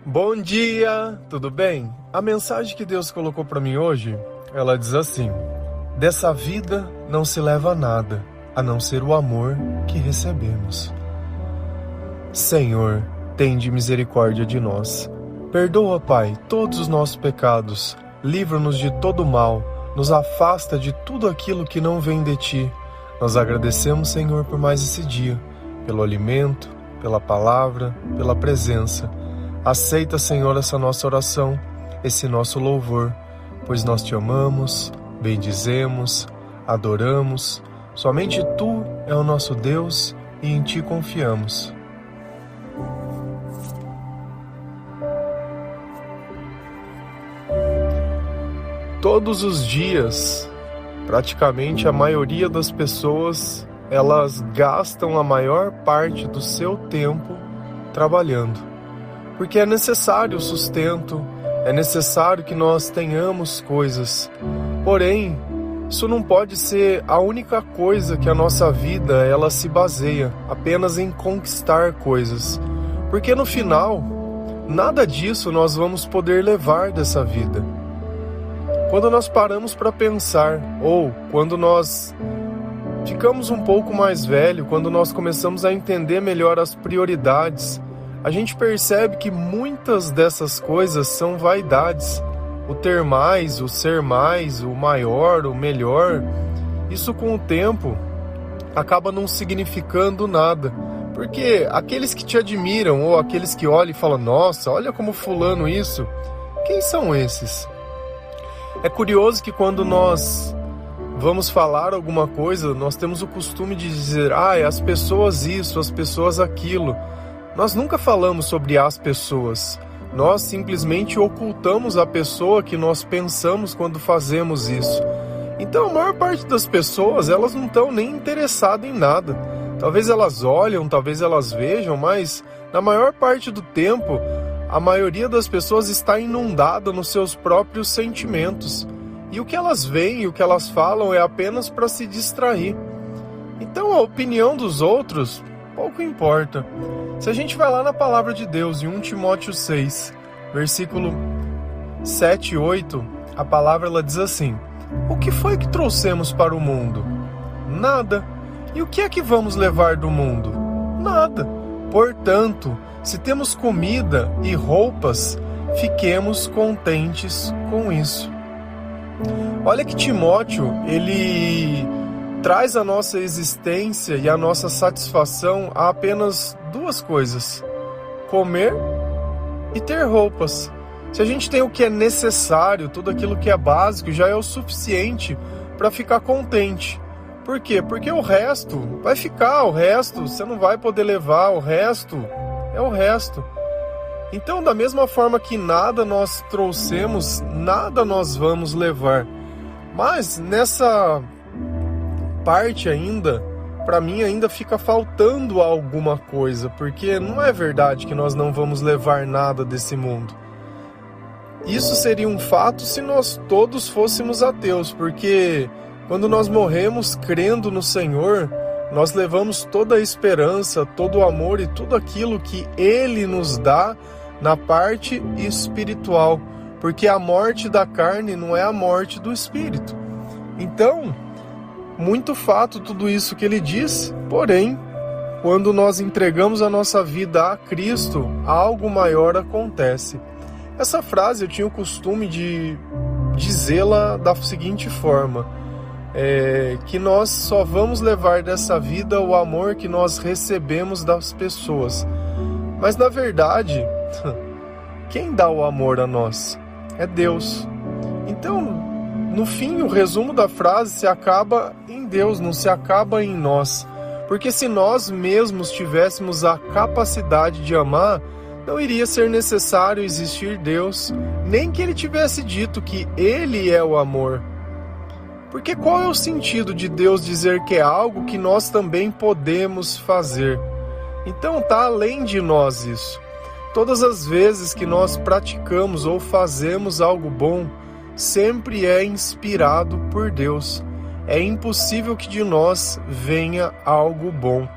Bom dia, tudo bem? A mensagem que Deus colocou para mim hoje, ela diz assim: dessa vida não se leva nada, a não ser o amor que recebemos. Senhor, tende misericórdia de nós. Perdoa, Pai, todos os nossos pecados, livra-nos de todo mal, nos afasta de tudo aquilo que não vem de Ti. Nós agradecemos, Senhor, por mais esse dia, pelo alimento, pela palavra, pela presença. Aceita, Senhor, essa nossa oração, esse nosso louvor, pois nós Te amamos, bendizemos, adoramos. Somente Tu é o nosso Deus e em Ti confiamos. Todos os dias, praticamente a maioria das pessoas, elas gastam a maior parte do seu tempo trabalhando. Porque é necessário o sustento, é necessário que nós tenhamos coisas. Porém, isso não pode ser a única coisa que a nossa vida ela se baseia, apenas em conquistar coisas. Porque no final, nada disso nós vamos poder levar dessa vida. Quando nós paramos para pensar, ou quando nós ficamos um pouco mais velhos, quando nós começamos a entender melhor as prioridades, a gente percebe que muitas dessas coisas são vaidades. O ter mais, o ser mais, o maior, o melhor, isso com o tempo acaba não significando nada. Porque aqueles que te admiram ou aqueles que olham e falam: nossa, olha como fulano isso, quem são esses? É curioso que quando nós vamos falar alguma coisa, nós temos o costume de dizer: as pessoas isso, as pessoas aquilo. Nós nunca falamos sobre as pessoas. Nós simplesmente ocultamos a pessoa que nós pensamos quando fazemos isso. Então a maior parte das pessoas, elas não estão nem interessadas em nada. Talvez elas olham, talvez elas vejam, mas na maior parte do tempo, a maioria das pessoas está inundada nos seus próprios sentimentos. E o que elas veem, o que elas falam é apenas para se distrair. Então a opinião dos outros pouco importa. Se a gente vai lá na palavra de Deus, em 1 Timóteo 6, versículo 7 e 8, a palavra ela diz assim: o que foi que trouxemos para o mundo? Nada. E o que é que vamos levar do mundo? Nada. Portanto, se temos comida e roupas, fiquemos contentes com isso. Olha que Timóteo, ele traz a nossa existência e a nossa satisfação a apenas duas coisas: comer e ter roupas. Se a gente tem o que é necessário, tudo aquilo que é básico, já é o suficiente para ficar contente. Por quê? Porque o resto vai ficar, o resto você não vai poder levar, o resto é o resto. Então, da mesma forma que nada nós trouxemos, nada nós vamos levar. Mas nessa parte ainda, para mim ainda fica faltando alguma coisa, porque não é verdade que nós não vamos levar nada desse mundo. Isso seria um fato se nós todos fôssemos ateus, porque quando nós morremos crendo no Senhor, nós levamos toda a esperança, todo o amor e tudo aquilo que Ele nos dá na parte espiritual, porque a morte da carne não é a morte do espírito. Então, muito fato tudo isso que ele diz, porém, quando nós entregamos a nossa vida a Cristo, algo maior acontece. Essa frase eu tinha o costume de dizê-la da seguinte forma: que nós só vamos levar dessa vida o amor que nós recebemos das pessoas. Mas na verdade, quem dá o amor a nós? É Deus. Então, no fim, o resumo da frase se acaba em Deus, não se acaba em nós. Porque se nós mesmos tivéssemos a capacidade de amar, não iria ser necessário existir Deus, nem que Ele tivesse dito que Ele é o amor. Porque qual é o sentido de Deus dizer que é algo que nós também podemos fazer? Então está além de nós isso. Todas as vezes que nós praticamos ou fazemos algo bom, sempre é inspirado por Deus. É impossível que de nós venha algo bom.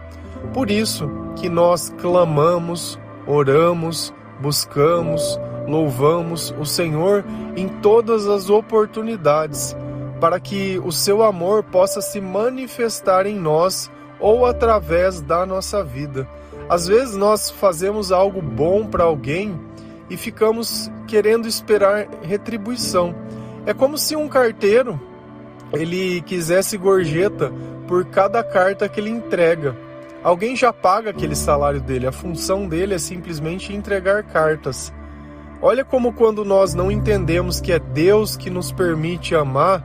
Por isso que nós clamamos, oramos, buscamos, louvamos o Senhor em todas as oportunidades, para que o seu amor possa se manifestar em nós ou através da nossa vida. Às vezes nós fazemos algo bom para alguém e ficamos querendo esperar retribuição. É como se um carteiro ele quisesse gorjeta por cada carta que ele entrega. Alguém já paga aquele salário dele, a função dele é simplesmente entregar cartas. Olha como quando nós não entendemos que é Deus que nos permite amar,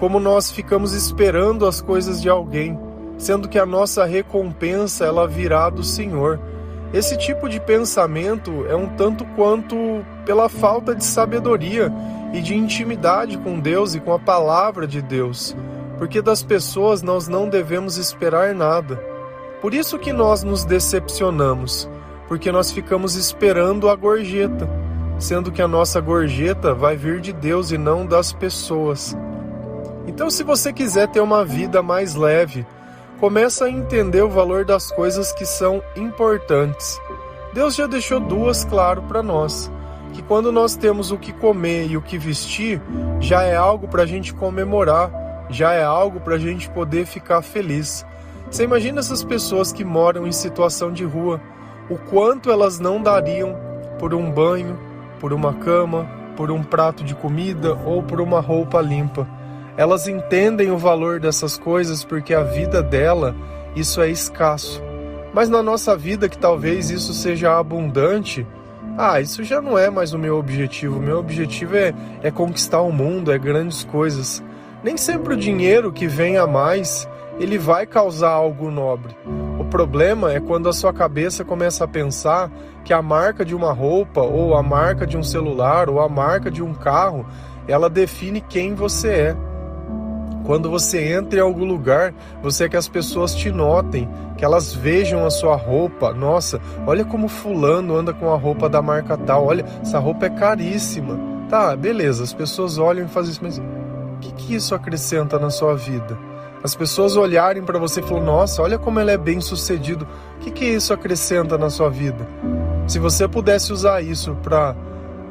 como nós ficamos esperando as coisas de alguém, sendo que a nossa recompensa ela virá do Senhor. Esse tipo de pensamento é um tanto quanto pela falta de sabedoria e de intimidade com Deus e com a palavra de Deus, porque das pessoas nós não devemos esperar nada. Por isso que nós nos decepcionamos, porque nós ficamos esperando a gorjeta, sendo que a nossa gorjeta vai vir de Deus e não das pessoas. Então, se você quiser ter uma vida mais leve, começa a entender o valor das coisas que são importantes. Deus já deixou duas claro para nós, que quando nós temos o que comer e o que vestir, já é algo para a gente comemorar, já é algo para a gente poder ficar feliz. Você imagina essas pessoas que moram em situação de rua, o quanto elas não dariam por um banho, por uma cama, por um prato de comida ou por uma roupa limpa. Elas entendem o valor dessas coisas porque a vida dela, isso é escasso. Mas na nossa vida, que talvez isso seja abundante, isso já não é mais o meu objetivo. O meu objetivo é conquistar o mundo, é grandes coisas. Nem sempre o dinheiro que vem a mais, ele vai causar algo nobre. O problema é quando a sua cabeça começa a pensar que a marca de uma roupa, ou a marca de um celular, ou a marca de um carro, ela define quem você é. Quando você entra em algum lugar, você quer que as pessoas te notem, que elas vejam a sua roupa. Nossa, olha como fulano anda com a roupa da marca tal, olha, essa roupa é caríssima. Tá, beleza, as pessoas olham e fazem isso, mas o que isso acrescenta na sua vida? As pessoas olharem para você e falam, nossa, olha como ele é bem sucedido. O que isso acrescenta na sua vida? Se você pudesse usar isso para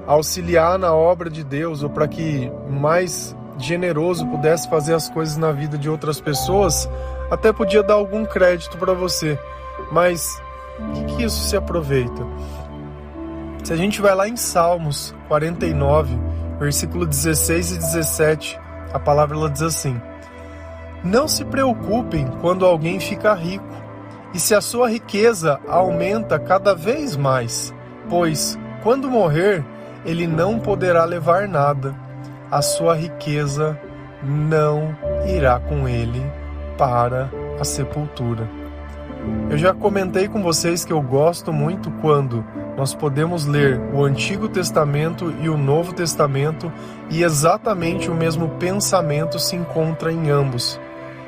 auxiliar na obra de Deus, ou para que mais generoso pudesse fazer as coisas na vida de outras pessoas, até podia dar algum crédito para você. Mas o que isso se aproveita? Se a gente vai lá em Salmos 49, versículo 16 e 17, a palavra ela diz assim: não se preocupem quando alguém fica rico, e se a sua riqueza aumenta cada vez mais, pois, quando morrer, ele não poderá levar nada. A sua riqueza não irá com ele para a sepultura. Eu já comentei com vocês que eu gosto muito quando nós podemos ler o Antigo Testamento e o Novo Testamento e exatamente o mesmo pensamento se encontra em ambos.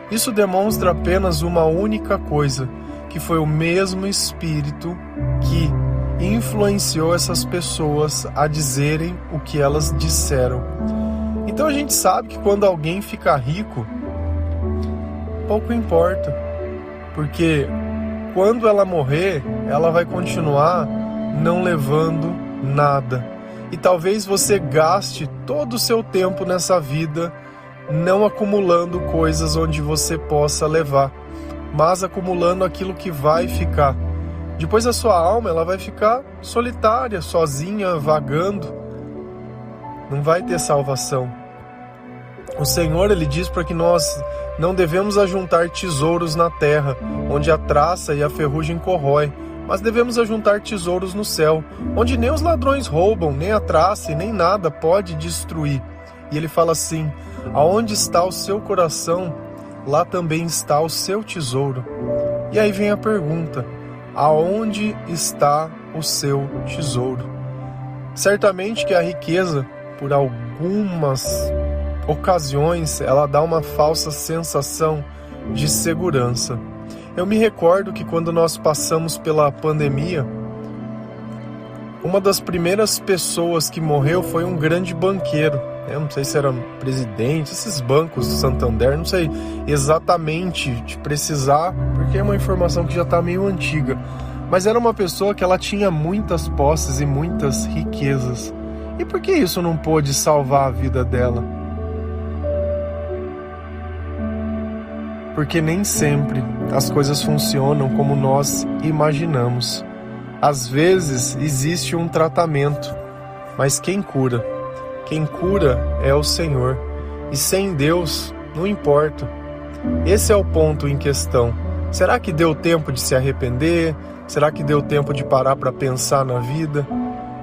Isso demonstra apenas uma única coisa, que foi o mesmo Espírito que influenciou essas pessoas a dizerem o que elas disseram. Então a gente sabe que quando alguém fica rico, pouco importa, porque quando ela morrer, ela vai continuar não levando nada. E talvez você gaste todo o seu tempo nessa vida não acumulando coisas onde você possa levar, mas acumulando aquilo que vai ficar. Depois a sua alma ela vai ficar solitária, sozinha, vagando. Não vai ter salvação. O Senhor ele diz para que nós não devemos ajuntar tesouros na terra, onde a traça e a ferrugem corrói, mas devemos ajuntar tesouros no céu, onde nem os ladrões roubam, nem a traça e nem nada pode destruir. E ele fala assim: aonde está o seu coração, lá também está o seu tesouro. E aí vem a pergunta: aonde está o seu tesouro? Certamente que a riqueza, por algumas ocasiões, ela dá uma falsa sensação de segurança. Eu me recordo que quando nós passamos pela pandemia, uma das primeiras pessoas que morreu foi um grande banqueiro. Eu não sei se era presidente, esses bancos do Santander, não sei exatamente de precisar, porque é uma informação que já está meio antiga. mas era uma pessoa que ela tinha muitas posses e muitas riquezas. E por que isso não pôde salvar a vida dela? Porque nem sempre as coisas funcionam como nós imaginamos. Às vezes existe um tratamento, mas quem cura é o Senhor. E sem Deus, não importa. Esse é o ponto em questão. Será que deu tempo de se arrepender? Será que deu tempo de parar para pensar na vida?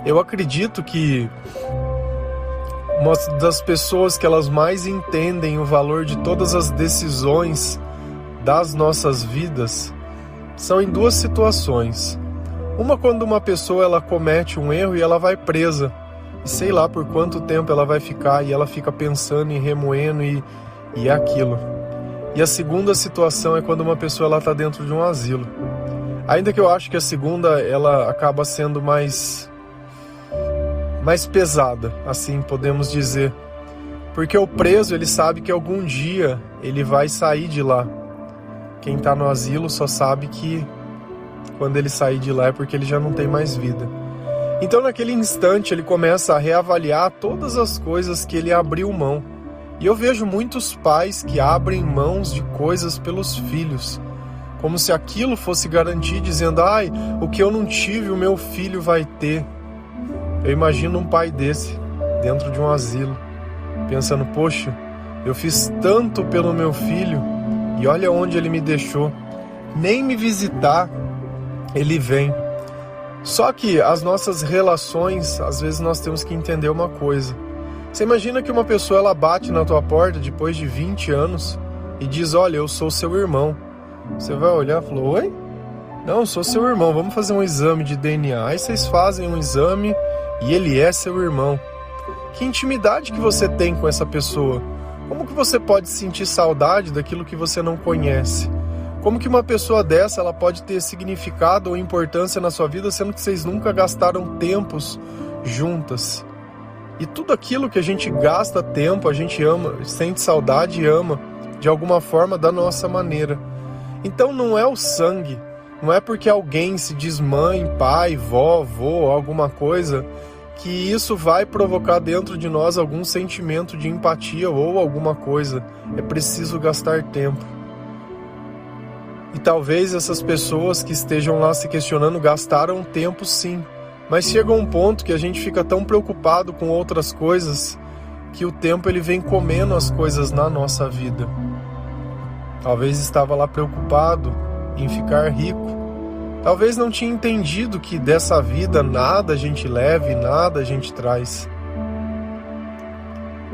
Eu acredito que uma das pessoas que elas mais entendem o valor de todas as decisões das nossas vidas são em duas situações. Uma, quando uma pessoa ela comete um erro e ela vai presa. E sei lá por quanto tempo ela vai ficar e ela fica pensando e remoendo e é aquilo. E a segunda situação é quando uma pessoa ela está dentro de um asilo. Ainda que eu acho que a segunda ela acaba sendo mais pesada, assim podemos dizer. Porque o preso ele sabe que algum dia ele vai sair de lá. Quem está no asilo só sabe que quando ele sair de lá é porque ele já não tem mais vida. Então naquele instante ele começa a reavaliar todas as coisas que ele abriu mão. E eu vejo muitos pais que abrem mãos de coisas pelos filhos, como se aquilo fosse garantir, dizendo, o que eu não tive o meu filho vai ter. Eu imagino um pai desse, dentro de um asilo, pensando, poxa, eu fiz tanto pelo meu filho e olha onde ele me deixou. Nem me visitar ele vem. Só que as nossas relações, às vezes nós temos que entender uma coisa. Você imagina que uma pessoa ela bate na tua porta depois de 20 anos e diz, olha, eu sou seu irmão. Você vai olhar e falar, oi? Não, eu sou seu irmão, vamos fazer um exame de DNA. Aí vocês fazem um exame e ele é seu irmão. Que intimidade que você tem com essa pessoa? Como que você pode sentir saudade daquilo que você não conhece? Como que uma pessoa dessa ela pode ter significado ou importância na sua vida, sendo que vocês nunca gastaram tempos juntas? E tudo aquilo que a gente gasta tempo, a gente ama, sente saudade e ama, de alguma forma, da nossa maneira. Então não é o sangue, não é porque alguém se diz mãe, pai, vó, avô, alguma coisa, que isso vai provocar dentro de nós algum sentimento de empatia ou alguma coisa. É preciso gastar tempo. E talvez essas pessoas que estejam lá se questionando gastaram tempo sim, mas chega um ponto que a gente fica tão preocupado com outras coisas que o tempo ele vem comendo as coisas na nossa vida. Talvez estava lá preocupado em ficar rico. Talvez não tinha entendido que dessa vida nada a gente leva e nada a gente traz.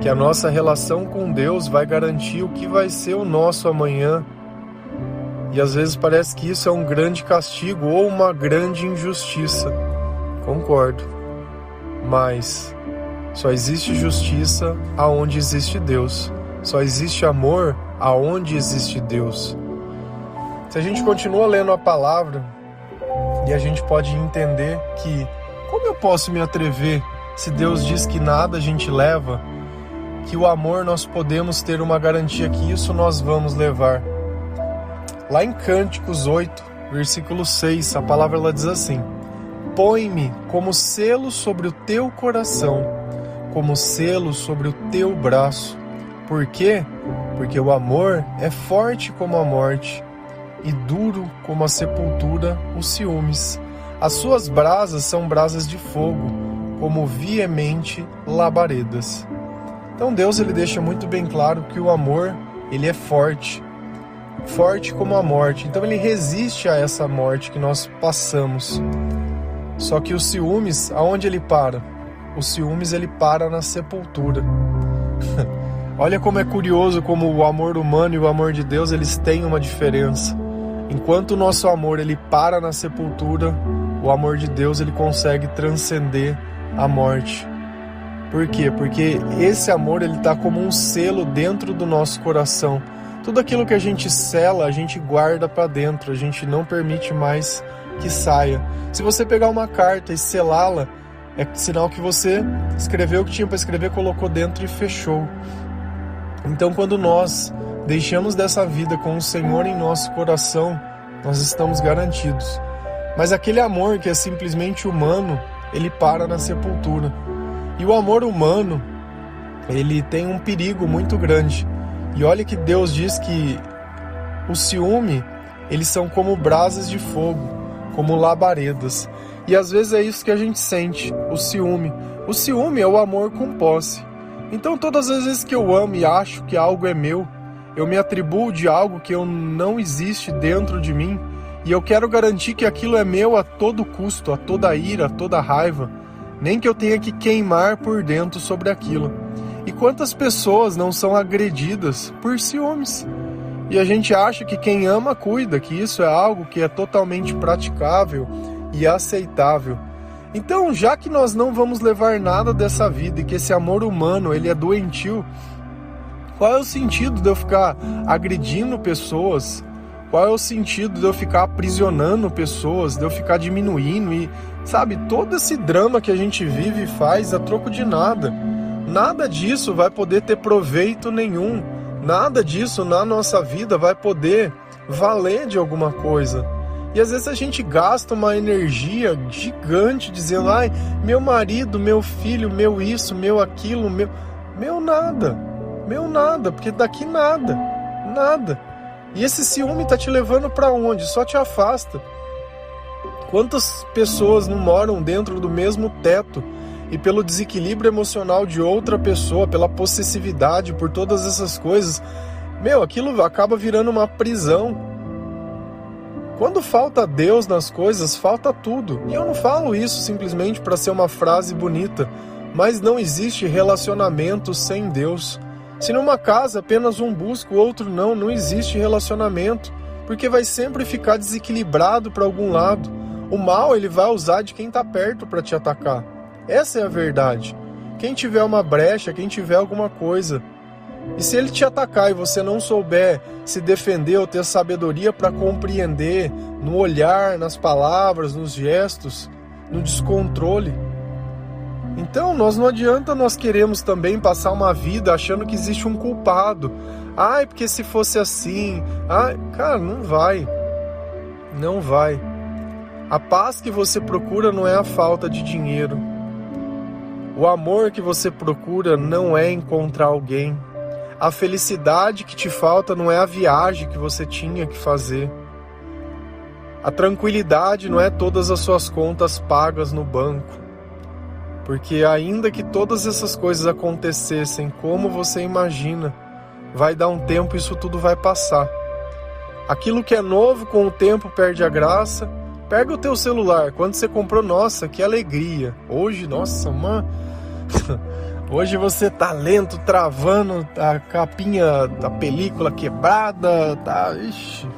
Que a nossa relação com Deus vai garantir o que vai ser o nosso amanhã. E às vezes parece que isso é um grande castigo ou uma grande injustiça. Concordo. Mas só existe justiça aonde existe Deus. Só existe amor aonde existe Deus. Se a gente continua lendo a palavra, e a gente pode entender que como eu posso me atrever se Deus diz que nada a gente leva, que o amor nós podemos ter uma garantia que isso nós vamos levar. Lá em Cânticos 8, versículo 6, a palavra ela diz assim: põe-me como selo sobre o teu coração, como selo sobre o teu braço. Por quê? Porque o amor é forte como a morte e duro como a sepultura os ciúmes. As suas brasas são brasas de fogo, como veemente labaredas. Então Deus ele deixa muito bem claro que o amor ele é forte como a morte. Então ele resiste a essa morte que nós passamos. Só que os ciúmes, aonde ele para? Os ciúmes ele para na sepultura. Olha como é curioso como o amor humano e o amor de Deus eles têm uma diferença. Enquanto o nosso amor ele para na sepultura, o amor de Deus ele consegue transcender a morte. Por quê? Porque esse amor ele está como um selo dentro do nosso coração. Tudo aquilo que a gente sela, a gente guarda para dentro, a gente não permite mais que saia. Se você pegar uma carta e selá-la, é sinal que você escreveu o que tinha para escrever, colocou dentro e fechou. Então quando nós deixamos dessa vida com o Senhor em nosso coração, nós estamos garantidos. Mas aquele amor que é simplesmente humano, ele para na sepultura. E o amor humano, ele tem um perigo muito grande. E olha que Deus diz que o ciúme, eles são como brasas de fogo, como labaredas. E às vezes é isso que a gente sente, o ciúme. O ciúme é o amor com posse. Então todas as vezes que eu amo e acho que algo é meu, eu me atribuo de algo que não existe dentro de mim, e eu quero garantir que aquilo é meu a todo custo, a toda ira, a toda raiva, nem que eu tenha que queimar por dentro sobre aquilo. E quantas pessoas não são agredidas por ciúmes? E a gente acha que quem ama cuida, que isso é algo que é totalmente praticável e aceitável. Então, já que nós não vamos levar nada dessa vida e que esse amor humano, ele é doentio, qual é o sentido de eu ficar agredindo pessoas? Qual é o sentido de eu ficar aprisionando pessoas, de eu ficar diminuindo e, sabe, todo esse drama que a gente vive e faz a troco de nada. Nada disso vai poder ter proveito nenhum. Nada disso na nossa vida vai poder valer de alguma coisa. E às vezes a gente gasta uma energia gigante dizendo, ai, meu marido, meu filho, meu isso, meu aquilo, meu nada, porque daqui nada. E esse ciúme tá te levando para onde? Só te afasta. Quantas pessoas não moram dentro do mesmo teto e pelo desequilíbrio emocional de outra pessoa, pela possessividade, por todas essas coisas, aquilo acaba virando uma prisão. Quando falta Deus nas coisas, falta tudo. E eu não falo isso simplesmente para ser uma frase bonita, mas não existe relacionamento sem Deus. Se numa casa apenas um busca, o outro não existe relacionamento, porque vai sempre ficar desequilibrado para algum lado. O mal ele vai usar de quem está perto para te atacar. Essa é a verdade. Quem tiver uma brecha, quem tiver alguma coisa. E se ele te atacar e você não souber se defender ou ter sabedoria para compreender, no olhar, nas palavras, nos gestos, no descontrole, então não adianta nós queremos também passar uma vida achando que existe um culpado. Ai, porque se fosse assim... Ai, cara, não vai. A paz que você procura não é a falta de dinheiro. O amor que você procura não é encontrar alguém. A felicidade que te falta não é a viagem que você tinha que fazer. A tranquilidade não é todas as suas contas pagas no banco. Porque ainda que todas essas coisas acontecessem como você imagina, vai dar um tempo e isso tudo vai passar. Aquilo que é novo com o tempo perde a graça. Pega o teu celular, quando você comprou, nossa, que alegria. Hoje, nossa, hoje você tá lento, travando, a capinha da película quebrada, tá... Ixi.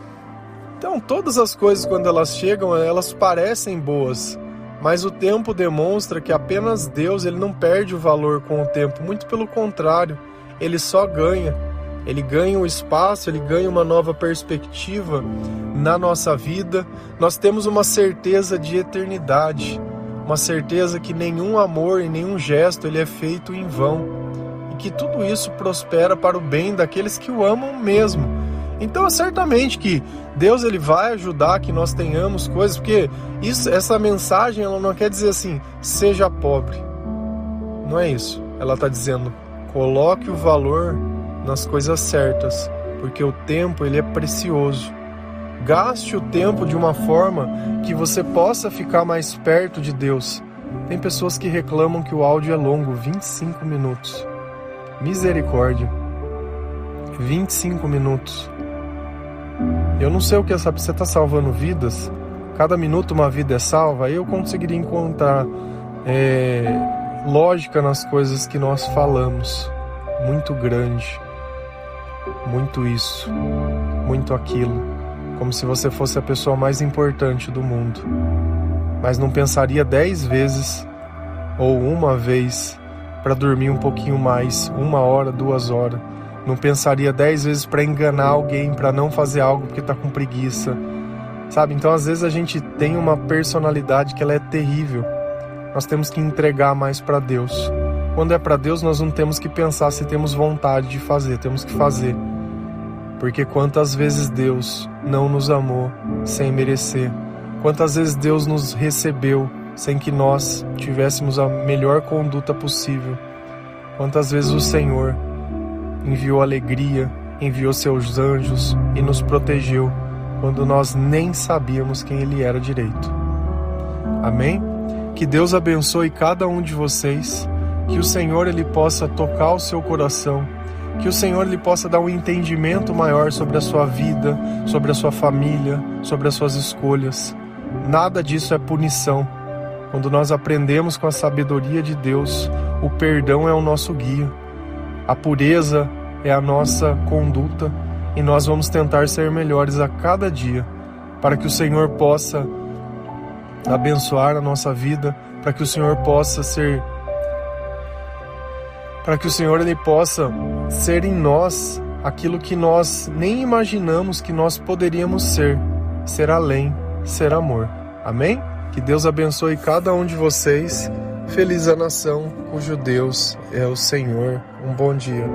Então todas as coisas quando elas chegam, elas parecem boas. Mas o tempo demonstra que apenas Deus ele não perde o valor com o tempo. Muito pelo contrário, ele só ganha. Ele ganha um espaço, ele ganha uma nova perspectiva na nossa vida. Nós temos uma certeza de eternidade. Uma certeza que nenhum amor e nenhum gesto ele é feito em vão. E que tudo isso prospera para o bem daqueles que o amam mesmo. Então, certamente que Deus ele vai ajudar que nós tenhamos coisas, porque essa mensagem ela não quer dizer assim, seja pobre. Não é isso. Ela está dizendo, coloque o valor nas coisas certas, porque o tempo ele é precioso. Gaste o tempo de uma forma que você possa ficar mais perto de Deus. Tem pessoas que reclamam que o áudio é longo, 25 minutos. Misericórdia. 25 minutos. Eu não sei o que é, sabe? Você está salvando vidas, cada minuto uma vida é salva, aí eu conseguiria encontrar lógica nas coisas que nós falamos. Muito grande, muito isso, muito aquilo, como se você fosse a pessoa mais importante do mundo, mas não pensaria 10 vezes ou uma vez para dormir um pouquinho mais, 1 hora, 2 horas. Não pensaria 10 vezes para enganar alguém, para não fazer algo porque está com preguiça, sabe? Então às vezes a gente tem uma personalidade que ela é terrível. Nós temos que entregar mais para Deus. Quando é para Deus nós não temos que pensar se temos vontade de fazer, temos que fazer. Porque quantas vezes Deus não nos amou sem merecer. Quantas vezes Deus nos recebeu sem que nós tivéssemos a melhor conduta possível. Quantas vezes o Senhor enviou alegria, enviou seus anjos e nos protegeu quando nós nem sabíamos quem Ele era direito. Amém? Que Deus abençoe cada um de vocês, que o Senhor Ele possa tocar o seu coração, que o Senhor Ele possa dar um entendimento maior sobre a sua vida, sobre a sua família, sobre as suas escolhas. Nada disso é punição. Quando nós aprendemos com a sabedoria de Deus, o perdão é o nosso guia, a pureza é a nossa conduta e nós vamos tentar ser melhores a cada dia, para que o Senhor possa abençoar a nossa vida, para que o Senhor possa ser em nós aquilo que nós nem imaginamos que nós poderíamos ser além, ser amor. Amém? Que Deus abençoe cada um de vocês. Feliz a nação cujo Deus é o Senhor. Um bom dia.